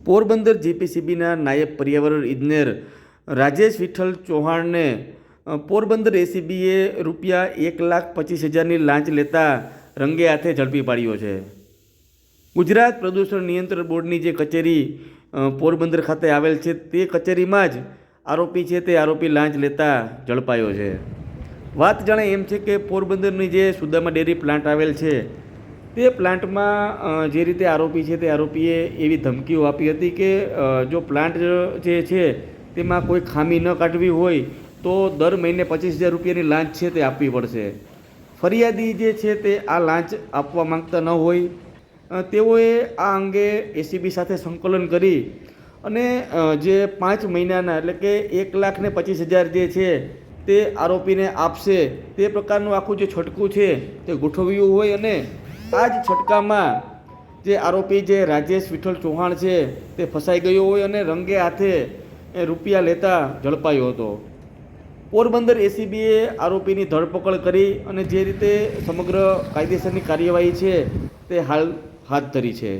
પોરબંદર જીપીસીબીના નાયબ પર્યાવરણ ઇજનેર રાજેશ વિઠ્ઠલ ચૌહાણને પોરબંદર એસીબીએ રૂપિયા 1,25,000ની લાંચ લેતા રંગે હાથે ઝડપી પાડ્યો છે। ગુજરાત પ્રદૂષણ નિયંત્રણ બોર્ડની જે કચેરી પોરબંદર ખાતે આવેલ છે તે કચેરીમાં જ આરોપી છે તે આરોપી લાંચ લેતા ઝડપાયો છે। વાત જાણે એમ છે કે પોરબંદરની જે સુદામા ડેરી પ્લાન્ટ આવેલ છે તે પ્લાન્ટમાં જે રીતે આરોપી છે તે આરોપીએ એવી ધમકીઓ આપી હતી કે જો પ્લાન્ટ જે છે તેમાં કોઈ ખામી ન કાઢવી હોય તો દર મહિને 25,000 રૂપિયાની લાંચ છે તે આપવી પડશે। ફરિયાદી જે છે તે આ લાંચ આપવા માંગતા ન હોય તેઓએ આ અંગે એસીબી સાથે સંકલન કરી અને જે 5 મહિનાના એટલે કે 1,25,000 જે છે તે આરોપીને આપશે તે પ્રકારનું આખું જે છટકું છે તે ગોઠવ્યું હોય અને આ જ છટકામાં જે આરોપી જે રાજેશ વિઠ્ઠલ ચૌહાણ છે તે ફસાઈ ગયો હોય અને રંગે હાથે રૂપિયા લેતા ઝડપાયો હતો। પોરબંદર એસીબીએ આરોપીની ધરપકડ કરી અને જે રીતે સમગ્ર કાયદેસરની કાર્યવાહી છે તે હાલ હાથ ધરી છે।